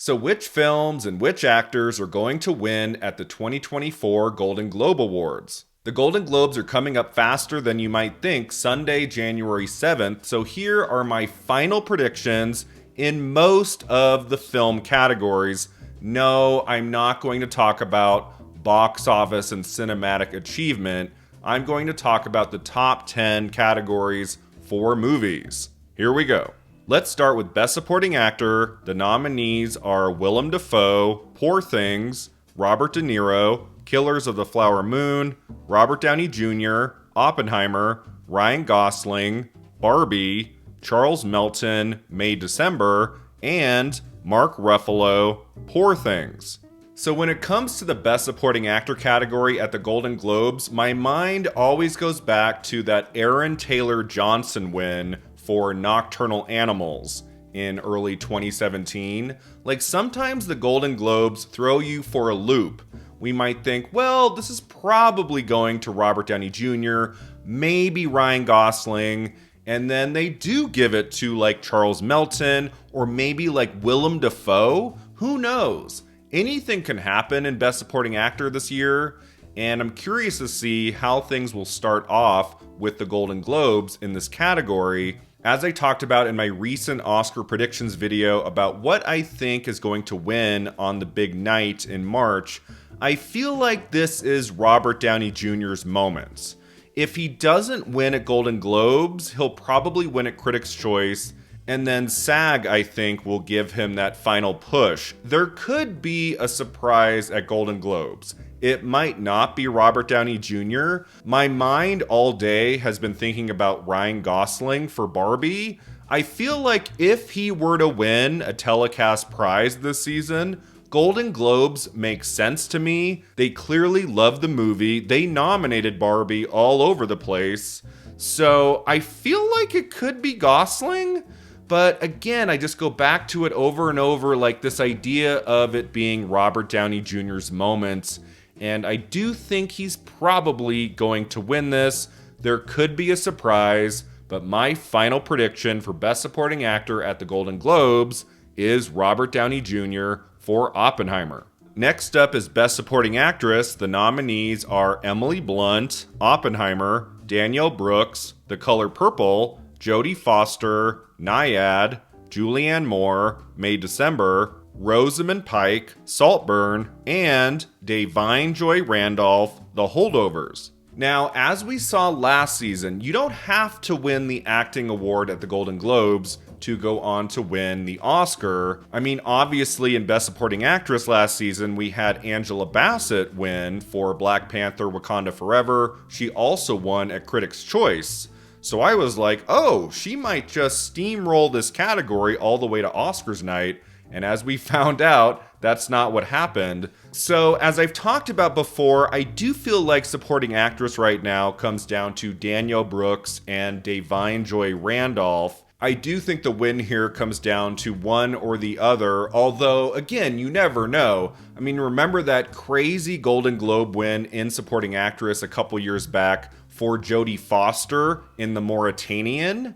So which films and which actors are going to win at the 2024 Golden Globe Awards? The Golden Globes are coming up faster than you might think, Sunday, January 7th, so here are my final predictions in most of the film categories. No, I'm not going to talk about box office and cinematic achievement. I'm going to talk about the top 10 categories for movies. Here we go. Let's start with Best Supporting Actor. The nominees are Willem Dafoe, Poor Things, Robert De Niro, Killers of the Flower Moon, Robert Downey Jr., Oppenheimer, Ryan Gosling, Barbie, Charles Melton, May December, and Mark Ruffalo, Poor Things. So when it comes to the Best Supporting Actor category at the Golden Globes, my mind always goes back to that Aaron Taylor Johnson win for Nocturnal Animals in early 2017. Like, sometimes the Golden Globes throw you for a loop. We might think, well, this is probably going to Robert Downey Jr., maybe Ryan Gosling, and then they do give it to like Charles Melton or maybe like Willem Dafoe. Who knows? Anything can happen in Best Supporting Actor this year, and I'm curious to see how things will start off with the Golden Globes in this category. As I talked about in my recent Oscar predictions video about what I think is going to win on the big night in March, I feel like this is Robert Downey Jr.'s moment. If he doesn't win at Golden Globes, he'll probably win at Critics' Choice, and then SAG, I think, will give him that final push. There could be a surprise at Golden Globes. It might not be Robert Downey Jr. My mind all day has been thinking about Ryan Gosling for Barbie. I feel like if he were to win a telecast prize this season, Golden Globes makes sense to me. They clearly love the movie. They nominated Barbie all over the place. So I feel like it could be Gosling. But again, I just go back to it over and over, like this idea of it being Robert Downey Jr.'s moment. And I do think he's probably going to win this. There could be a surprise, but my final prediction for Best Supporting Actor at the Golden Globes is Robert Downey Jr. for Oppenheimer. Next up is Best Supporting Actress. The nominees are Emily Blunt, Oppenheimer, Danielle Brooks, The Color Purple, Jodie Foster, Nyad, Julianne Moore, May December, Rosamund Pike, Saltburn, and Da'Vine Joy Randolph, The Holdovers. Now, as we saw last season, you don't have to win the acting award at the Golden Globes to go on to win the Oscar. I mean, obviously in Best Supporting Actress last season, we had Angela Bassett win for Black Panther: Wakanda Forever. She also won at Critics' Choice. So I was like, oh, she might just steamroll this category all the way to Oscars night. And as we found out, that's not what happened. So as I've talked about before, I do feel like Supporting Actress right now comes down to Danielle Brooks and Da'Vine Joy Randolph. I do think the win here comes down to one or the other, although, again, you never know. I mean, remember that crazy Golden Globe win in Supporting Actress a couple years back for Jodie Foster in The Mauritanian?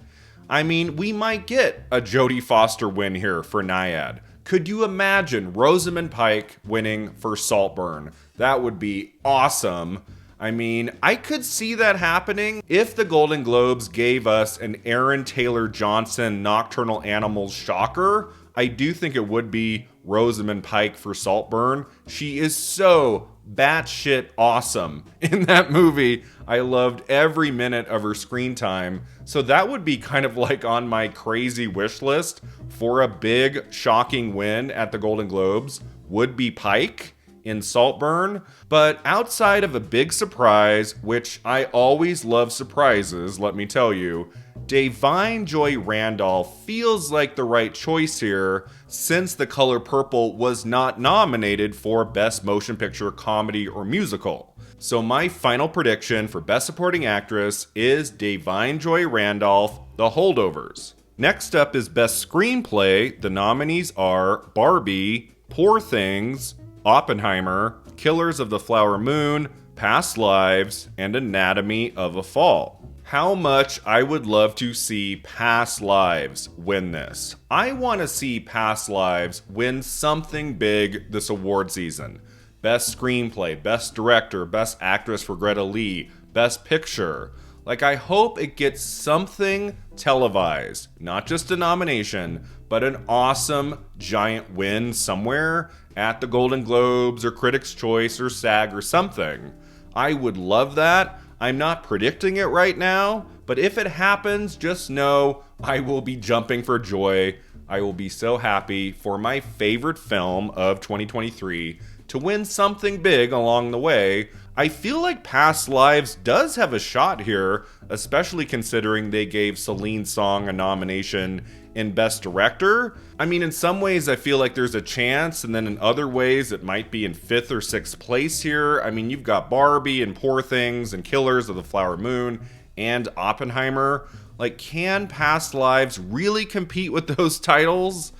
I mean, we might get a Jodie Foster win here for Nyad. Could you imagine Rosamund Pike winning for Saltburn? That would be awesome. I mean, I could see that happening if the Golden Globes gave us an Aaron Taylor Johnson Nocturnal Animals shocker. I do think it would be Rosamund Pike for Saltburn. She is so batshit awesome in that movie. I loved every minute of her screen time. So that would be kind of like on my crazy wish list for a big shocking win at the Golden Globes would be Pike in Saltburn. But outside of a big surprise, which I always love surprises, let me tell you, Da'Vine Joy Randolph feels like the right choice here since The Color Purple was not nominated for Best Motion Picture, Comedy, or Musical. So my final prediction for Best Supporting Actress is Da'Vine Joy Randolph, The Holdovers. Next up is Best Screenplay. The nominees are Barbie, Poor Things, Oppenheimer, Killers of the Flower Moon, Past Lives, and Anatomy of a Fall. how much I would love to see Past Lives win this. I want to see Past Lives win something big this award season. Best Screenplay, Best Director, Best Actress for Greta Lee, Best Picture. Like, I hope it gets something televised. Not just a nomination, but an awesome giant win somewhere at the Golden Globes or Critics' Choice or SAG or something. I would love that. I'm not predicting it right now, but if it happens, just know I will be jumping for joy. I will be so happy for my favorite film of 2023 to win something big along the way. I feel like Past Lives does have a shot here, especially considering they gave Celine Song a nomination in Best Director. I mean, in some ways I feel like there's a chance, and then in other ways it might be in 5th or 6th place here. I mean, you've got Barbie and Poor Things and Killers of the Flower Moon and Oppenheimer. Like, can Past Lives really compete with those titles?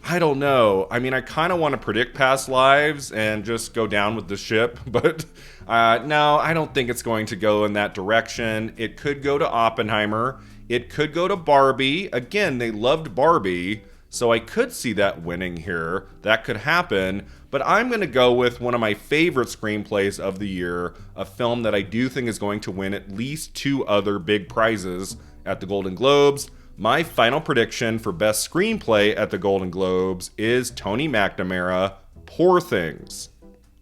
I don't know. I mean, I kind of want to predict Past Lives and just go down with the ship, but no, I don't think it's going to go in that direction. It could go to Oppenheimer. It could go to Barbie. Again, they loved Barbie, so I could see that winning here. That could happen, but I'm going to go with one of my favorite screenplays of the year, a film that I do think is going to win at least 2 other big prizes at the Golden Globes. My final prediction for Best Screenplay at the Golden Globes is Tony McNamara, Poor Things.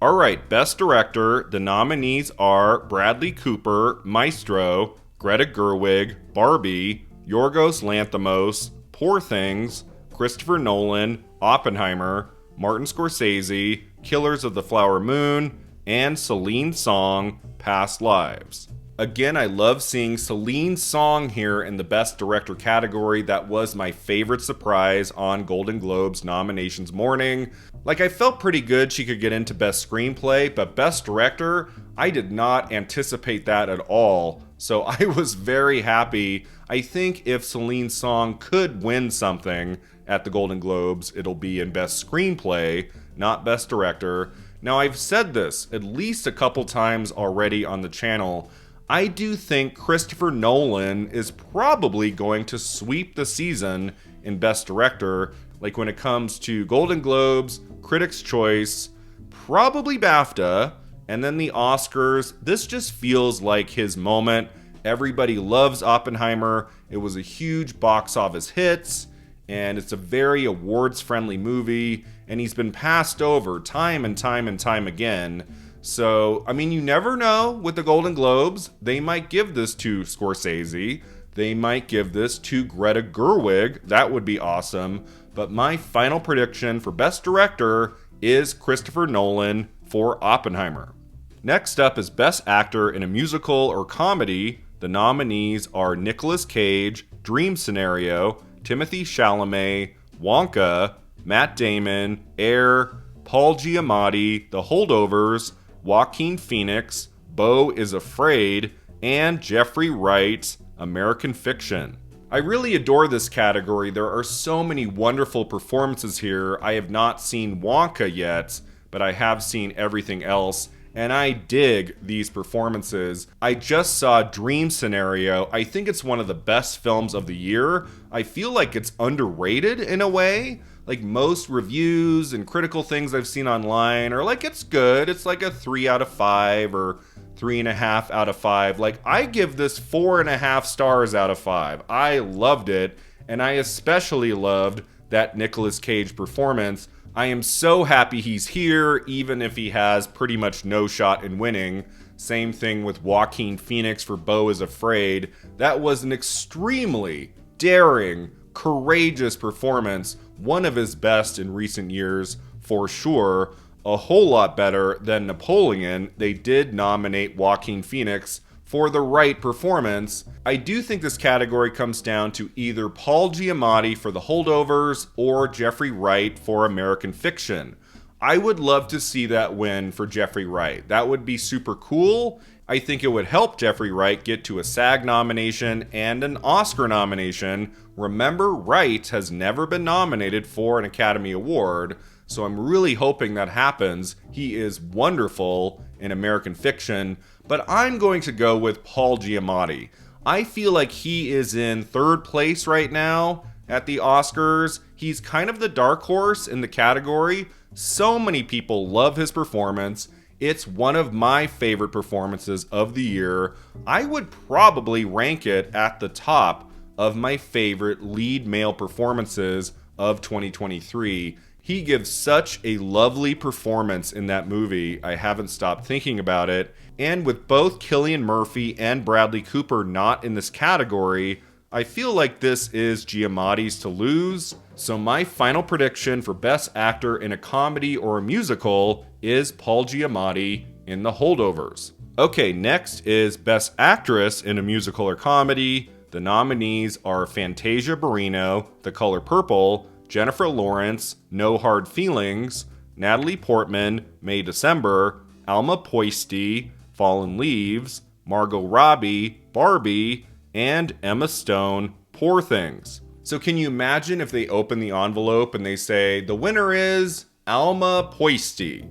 Alright, Best Director, the nominees are Bradley Cooper, Maestro, Greta Gerwig, Barbie, Yorgos Lanthimos, Poor Things, Christopher Nolan, Oppenheimer, Martin Scorsese, Killers of the Flower Moon, and Celine Song, Past Lives. Again, I love seeing Celine Song here in the Best Director category. That was my favorite surprise on Golden Globes nominations morning. Like, I felt pretty good she could get into Best Screenplay, but Best Director, I did not anticipate that at all. So I was very happy. I think if Celine Song could win something at the Golden Globes, it'll be in Best Screenplay, not Best Director. Now, I've said this at least a couple times already on the channel. I do think Christopher Nolan is probably going to sweep the season in Best Director. Like, when it comes to Golden Globes, Critics' Choice, probably BAFTA, and then the Oscars. This just feels like his moment. Everybody loves Oppenheimer. It was a huge box office hit, and it's a very awards-friendly movie, and he's been passed over time and time and time again. So, I mean, you never know with the Golden Globes. They might give this to Scorsese. They might give this to Greta Gerwig. That would be awesome. But my final prediction for Best Director is Christopher Nolan for Oppenheimer. Next up is Best Actor in a Musical or Comedy. The nominees are Nicolas Cage, Dream Scenario, Timothée Chalamet, Wonka, Matt Damon, Air, Paul Giamatti, The Holdovers, Joaquin Phoenix, Beau is Afraid, and Jeffrey Wright, American Fiction. I really adore this category. There are so many wonderful performances here. I have not seen Wonka yet, but I have seen everything else, and I dig these performances. I just saw Dream Scenario. I think it's one of the best films of the year. I feel like it's underrated in a way. Like, most reviews and critical things I've seen online are like, it's good. It's like a 3 out of 5 or 3.5 out of 5. Like, I give this 4.5 stars out of 5. I loved it, and I especially loved that Nicolas Cage performance. I am so happy he's here, even if he has pretty much no shot in winning. Same thing with Joaquin Phoenix for Beau is Afraid. That was an extremely daring, courageous performance. One of his best in recent years, for sure. A whole lot better than Napoleon. They did nominate Joaquin Phoenix for the right performance. I do think this category comes down to either Paul Giamatti for The Holdovers or Jeffrey Wright for American Fiction. I would love to see that win for Jeffrey Wright. That would be super cool. I think it would help Jeffrey Wright get to a SAG nomination and an Oscar nomination. Remember, Wright has never been nominated for an Academy Award, so I'm really hoping that happens. He is wonderful in American Fiction, but I'm going to go with Paul Giamatti. I feel like he is in third place right now at the Oscars. He's kind of the dark horse in the category. So many people love his performance. It's one of my favorite performances of the year. I would probably rank it at the top of my favorite lead male performances of 2023. He gives such a lovely performance in that movie. I haven't stopped thinking about it. And with both Cillian Murphy and Bradley Cooper not in this category, I feel like this is Giamatti's to lose. So my final prediction for Best Actor in a Comedy or a Musical is Paul Giamatti in The Holdovers. Okay, next is Best Actress in a Musical or Comedy. The nominees are Fantasia Barrino, The Color Purple, Jennifer Lawrence, No Hard Feelings, Natalie Portman, May December, Alma Poisty, Fallen Leaves, Margot Robbie, Barbie, and Emma Stone, Poor Things. So can you imagine if they open the envelope and they say, the winner is Alma Poisty?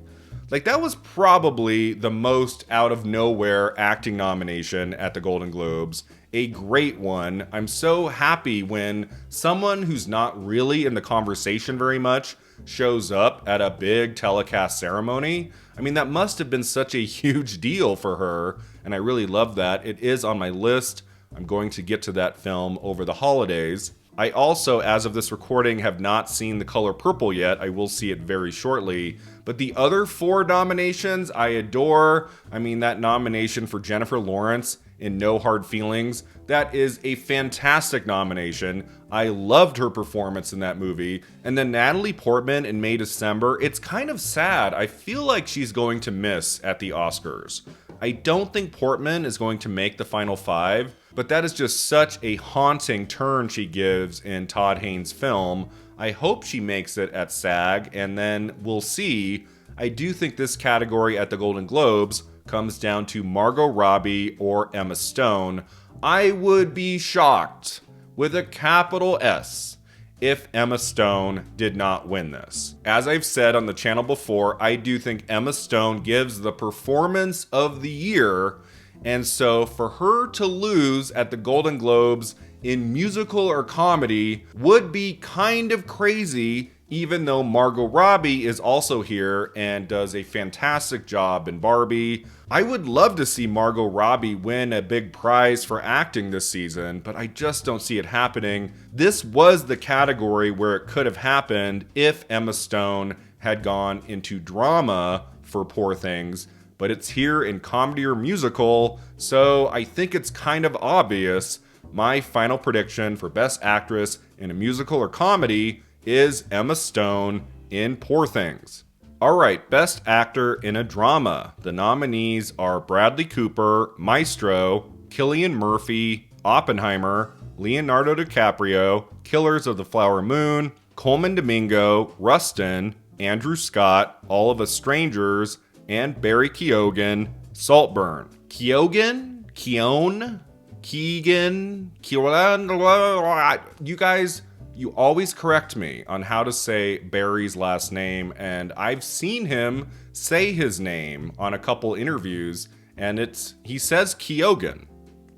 Like, that was probably the most out of nowhere acting nomination at the Golden Globes. A great one. I'm so happy when someone who's not really in the conversation very much shows up at a big telecast ceremony. I mean, that must have been such a huge deal for her, and I really love that. It is on my list. I'm going to get to that film over the holidays. I also, as of this recording, have not seen The Color Purple yet. I will see it very shortly. But the other 4 nominations I adore. I mean, that nomination for Jennifer Lawrence in No Hard Feelings, that is a fantastic nomination. I loved her performance in that movie. And then Natalie Portman in May December, it's kind of sad. I feel like she's going to miss at the Oscars. I don't think Portman is going to make the final 5, but that is just such a haunting turn she gives in Todd Haynes' film. I hope she makes it at SAG, and then we'll see. I do think this category at the Golden Globes comes down to Margot Robbie or Emma Stone. I would be shocked, with a capital S, if Emma Stone did not win this. As I've said on the channel before, I do think Emma Stone gives the performance of the year, and so for her to lose at the Golden Globes in musical or comedy would be kind of crazy, even though Margot Robbie is also here and does a fantastic job in Barbie. I would love to see Margot Robbie win a big prize for acting this season, but I just don't see it happening. This was the category where it could have happened if Emma Stone had gone into drama for Poor Things, but it's here in comedy or musical, so I think it's kind of obvious. My final prediction for Best Actress in a Musical or Comedy is Emma Stone in Poor Things. Alright, Best Actor in a Drama. The nominees are Bradley Cooper, Maestro, Cillian Murphy, Oppenheimer, Leonardo DiCaprio, Killers of the Flower Moon, Coleman Domingo, Rustin, Andrew Scott, All of Us Strangers, and Barry Keoghan, Saltburn. Keoghan? Keown? Keegan? You guys, you always correct me on how to say Barry's last name, and I've seen him say his name on a couple interviews, and he says Keoghan.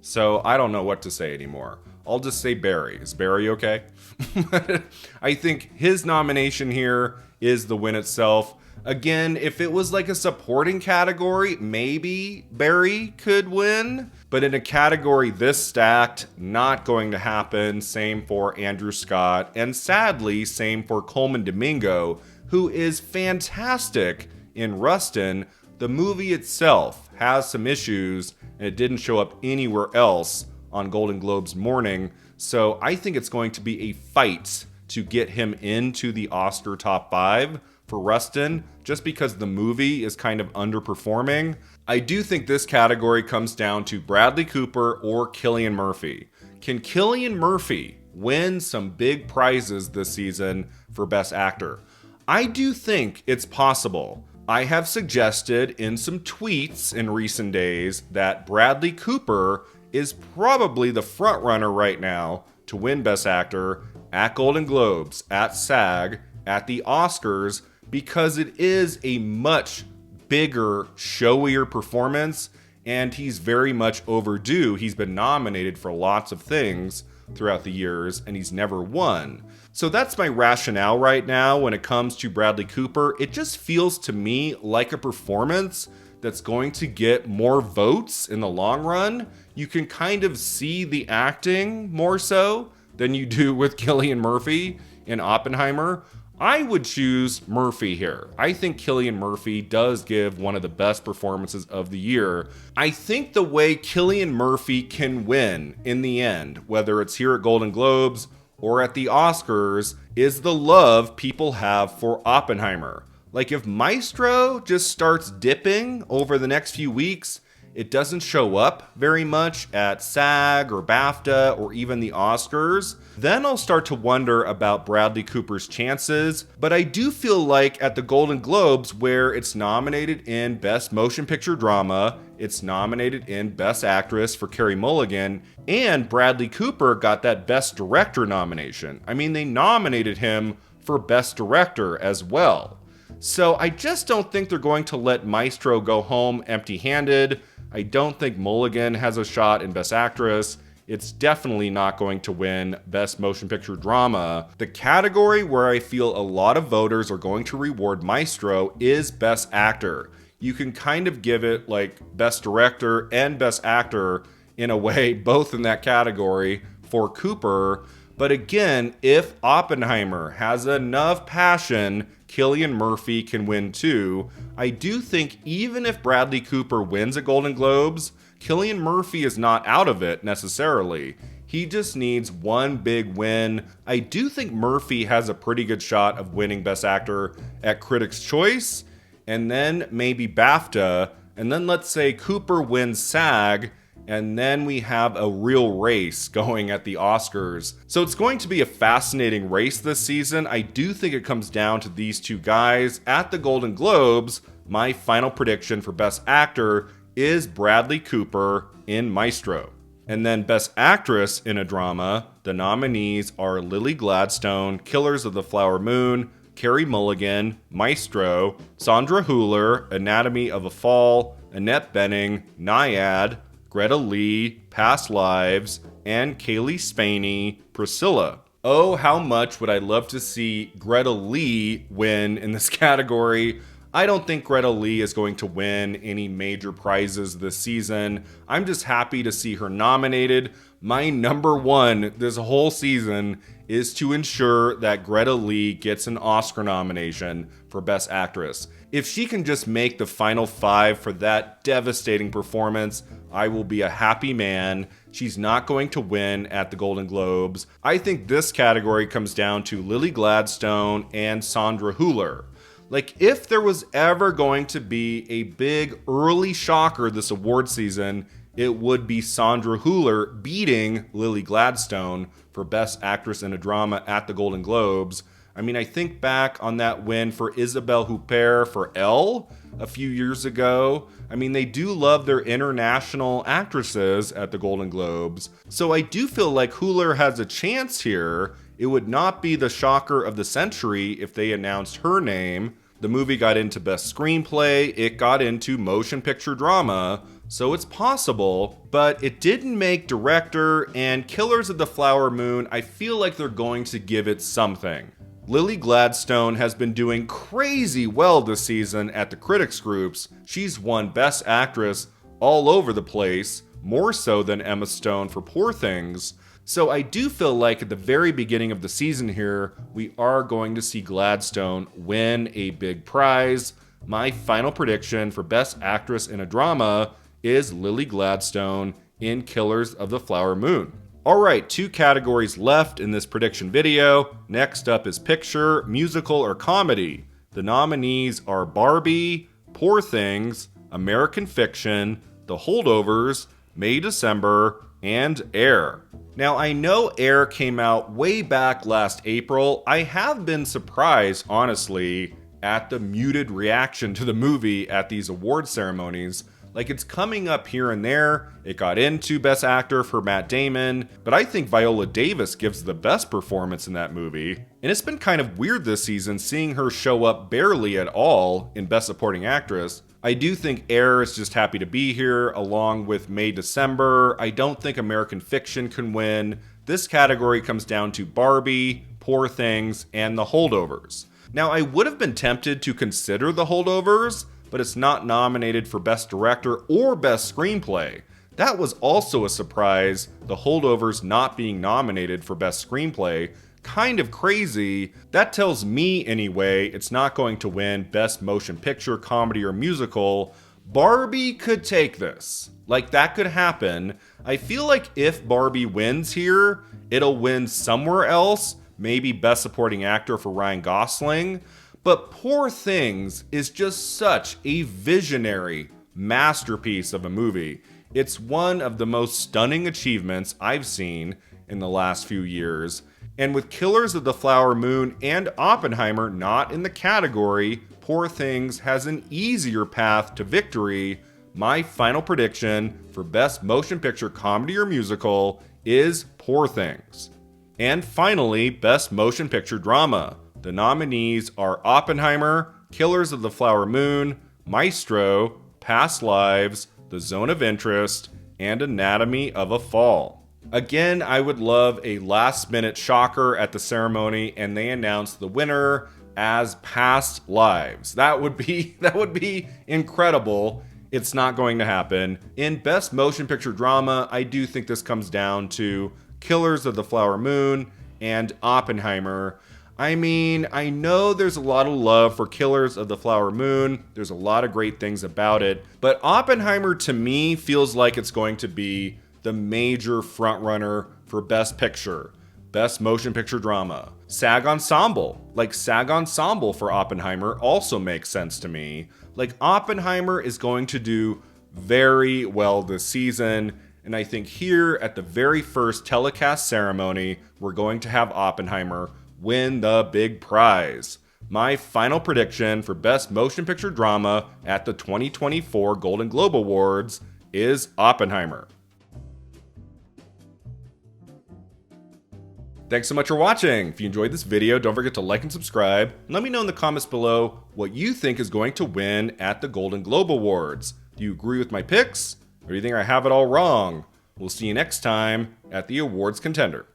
So I don't know what to say anymore. I'll just say Barry. Is Barry okay? I think his nomination here is the win itself. Again, if it was like a supporting category, maybe Barry could win. But in a category this stacked, not going to happen. Same for Andrew Scott. And sadly, same for Coleman Domingo, who is fantastic in Rustin. The movie itself has some issues, and it didn't show up anywhere else on Golden Globes morning. So I think it's going to be a fight to get him into the Oscar top 5 for Rustin, just because the movie is kind of underperforming. I do think this category comes down to Bradley Cooper or Cillian Murphy. Can Cillian Murphy win some big prizes this season for Best Actor? I do think it's possible. I have suggested in some tweets in recent days that Bradley Cooper is probably the frontrunner right now to win Best Actor at Golden Globes, at SAG, at the Oscars, because it is a much bigger, showier performance, and he's very much overdue. He's been nominated for lots of things throughout the years, and he's never won. So that's my rationale right now when it comes to Bradley Cooper. It just feels to me like a performance that's going to get more votes in the long run. You can kind of see the acting more so than you do with Cillian Murphy in Oppenheimer. I would choose Murphy here. I think Cillian Murphy does give one of the best performances of the year. I think the way Cillian Murphy can win in the end, whether it's here at Golden Globes or at the Oscars, is the love people have for Oppenheimer. Like if Maestro just starts dipping over the next few weeks, it doesn't show up very much at SAG or BAFTA or even the Oscars, then I'll start to wonder about Bradley Cooper's chances. But I do feel like at the Golden Globes, where it's nominated in Best Motion Picture Drama, it's nominated in Best Actress for Carey Mulligan, and Bradley Cooper got that Best Director nomination. I mean, they nominated him for Best Director as well. So I just don't think they're going to let Maestro go home empty-handed. I don't think Mulligan has a shot in Best Actress. It's definitely not going to win Best Motion Picture Drama. The category where I feel a lot of voters are going to reward Maestro is Best Actor. You can kind of give it like Best Director and Best Actor in a way, both in that category for Cooper. But again, if Oppenheimer has enough passion, Cillian Murphy can win too. I do think even if Bradley Cooper wins at Golden Globes, Cillian Murphy is not out of it necessarily. He just needs one big win. I do think Murphy has a pretty good shot of winning Best Actor at Critics' Choice, and then maybe BAFTA, and then let's say Cooper wins SAG, and then we have a real race going at the Oscars. So it's going to be a fascinating race this season. I do think it comes down to these two guys. At the Golden Globes, my final prediction for Best Actor is Bradley Cooper in Maestro. And then Best Actress in a Drama, the nominees are Lily Gladstone, Killers of the Flower Moon, Carey Mulligan, Maestro, Sandra Hüller, Anatomy of a Fall, Annette Bening, Nyad, Greta Lee, Past Lives, and Kaylee Spaney, Priscilla. Oh, how much would I love to see Greta Lee win in this category. I don't think Greta Lee is going to win any major prizes this season. I'm just happy to see her nominated. My number one this whole season is to ensure that Greta Lee gets an Oscar nomination for Best Actress. If she can just make the final 5 for that devastating performance, I will be a happy man. She's not going to win at the Golden Globes. I think this category comes down to Lily Gladstone and Sandra Hüller. Like, if there was ever going to be a big early shocker this award season, it would be Sandra Hüller beating Lily Gladstone for Best Actress in a Drama at the Golden Globes. I mean, I think back on that win for Isabelle Huppert for Elle a few years ago. I mean, they do love their international actresses at the Golden Globes. So I do feel like Hüller has a chance here. It would not be the shocker of the century if they announced her name. The movie got into Best Screenplay, it got into Motion Picture Drama, so it's possible, but it didn't make Director, and Killers of the Flower Moon, I feel like they're going to give it something. Lily Gladstone has been doing crazy well this season at the critics groups. She's won Best Actress all over the place, more so than Emma Stone for Poor Things. So I do feel like at the very beginning of the season here, we are going to see Gladstone win a big prize. My final prediction for Best Actress in a Drama is Lily Gladstone in Killers of the Flower Moon. Alright, 2 categories left in this prediction video. Next up is Picture, Musical, or Comedy. The nominees are Barbie, Poor Things, American Fiction, The Holdovers, May December, and Air. Now, I know Air came out way back last April. I have been surprised, honestly, at the muted reaction to the movie at these award ceremonies. Like, it's coming up here and there. It got into Best Actor for Matt Damon, but I think Viola Davis gives the best performance in that movie. And it's been kind of weird this season seeing her show up barely at all in Best Supporting Actress. I do think Air is just happy to be here, along with May December. I don't think American Fiction can win. This category comes down to Barbie, Poor Things, and The Holdovers. Now, I would have been tempted to consider The Holdovers, but it's not nominated for Best Director or Best Screenplay. That was also a surprise, The Holdovers not being nominated for Best Screenplay. Kind of crazy. That tells me, anyway, it's not going to win Best Motion Picture, Comedy, or Musical. Barbie could take this. Like, that could happen. I feel like if Barbie wins here, it'll win somewhere else, maybe Best Supporting Actor for Ryan Gosling. But Poor Things is just such a visionary masterpiece of a movie. It's one of the most stunning achievements I've seen in the last few years. And with Killers of the Flower Moon and Oppenheimer not in the category, Poor Things has an easier path to victory. My final prediction for Best Motion Picture, Comedy, or Musical is Poor Things. And finally, Best Motion Picture Drama. The nominees are Oppenheimer, Killers of the Flower Moon, Maestro, Past Lives, The Zone of Interest, and Anatomy of a Fall. Again, I would love a last-minute shocker at the ceremony and they announce the winner as Past Lives. That would be incredible. It's not going to happen. In Best Motion Picture Drama, I do think this comes down to Killers of the Flower Moon and Oppenheimer. I mean, I know there's a lot of love for Killers of the Flower Moon. There's a lot of great things about it. But Oppenheimer, to me, feels like it's going to be the major frontrunner for Best Picture, Best Motion Picture Drama. SAG Ensemble. Like, SAG Ensemble for Oppenheimer also makes sense to me. Like, Oppenheimer is going to do very well this season. And I think here at the very first telecast ceremony, we're going to have Oppenheimer win the big prize. My final prediction for Best Motion Picture Drama at the 2024 Golden Globe Awards is Oppenheimer. Thanks so much for watching. If you enjoyed this video, don't forget to like and subscribe. And let me know in the comments below what you think is going to win at the Golden Globe Awards. Do you agree with my picks? Or do you think I have it all wrong? We'll see you next time at the Awards Contender.